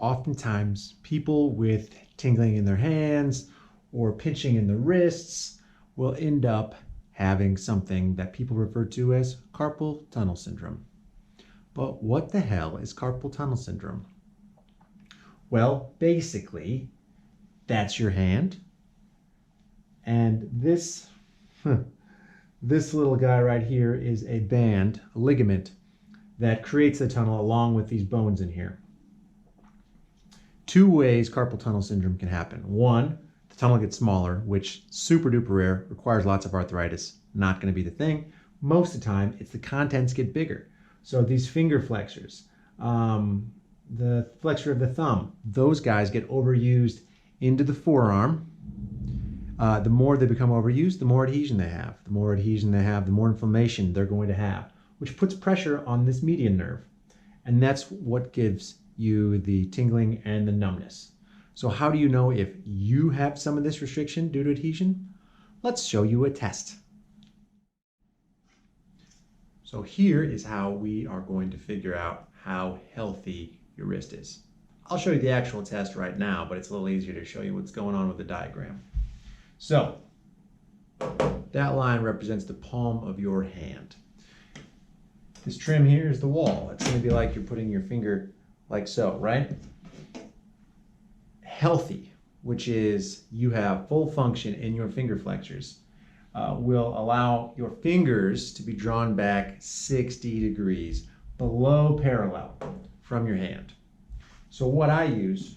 Oftentimes, people with tingling in their hands or pinching in the wrists will end up having something that people refer to as carpal tunnel syndrome. But what the hell is carpal tunnel syndrome? Well, basically, that's your hand. And this little guy right here is a band, a ligament, that creates the tunnel along with these bones in here. Two ways carpal tunnel syndrome can happen. One, the tunnel gets smaller, which super duper rare, requires lots of arthritis. Not going to be the thing. Most of the time, it's the contents get bigger. So these finger flexors, the flexor of the thumb, those guys get overused into the forearm. The more they become overused, the more adhesion they have. The more adhesion they have, the more inflammation they're going to have, which puts pressure on this median nerve. And that's what gives you the tingling and the numbness. So how do you know if you have some of this restriction due to adhesion? Let's show you a test. So here is how we are going to figure out how healthy your wrist is. I'll show you the actual test right now, but it's a little easier to show you what's going on with the diagram. So that line represents the palm of your hand. This trim here is the wall. It's going to be like you're putting your finger like so, right? Healthy, which is you have full function in your finger flexors, will allow your fingers to be drawn back 60 degrees below parallel from your hand. So what I use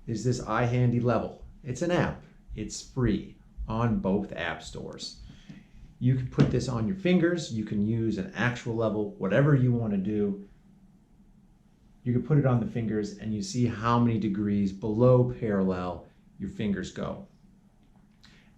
is this iHandy Level. It's an app. It's free on both app stores. You can put this on your fingers. You can use an actual level, whatever you want to do. You can put it on the fingers and you see how many degrees below parallel your fingers go.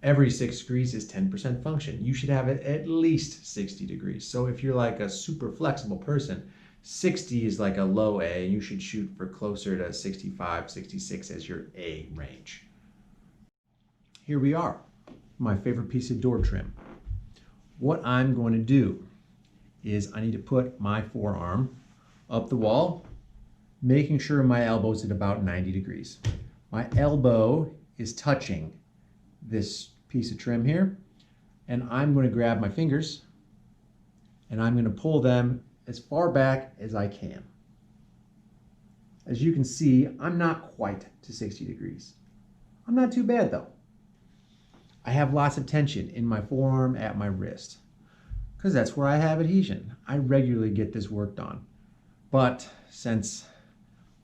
Every 6 degrees is 10% function. You should have it at least 60 degrees. So if you're like a super flexible person, 60 is like a low A, and you should shoot for closer to 65, 66 as your A range. Here we are, my favorite piece of door trim. What I'm going to do is I need to put my forearm up the wall, making sure my elbow's at about 90 degrees. My elbow is touching this piece of trim here, and I'm going to grab my fingers and I'm going to pull them as far back as I can. As you can see, I'm not quite to 60 degrees. I'm not too bad though. I have lots of tension in my forearm at my wrist because that's where I have adhesion. I regularly get this worked on. But since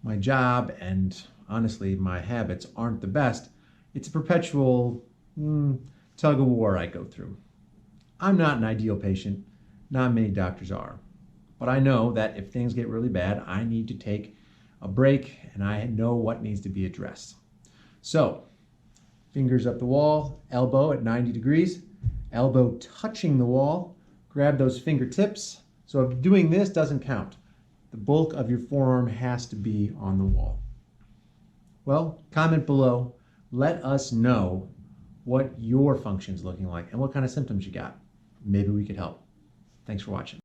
my job and honestly my habits aren't the best, it's a perpetual tug of war I go through. I'm not an ideal patient. Not many doctors are. But I know that if things get really bad, I need to take a break and I know what needs to be addressed. So, fingers up the wall, elbow at 90 degrees, elbow touching the wall, grab those fingertips. So if doing this doesn't count, the bulk of your forearm has to be on the wall. Well, comment below. Let us know what your function's looking like and what kind of symptoms you got. Maybe we could help. Thanks for watching.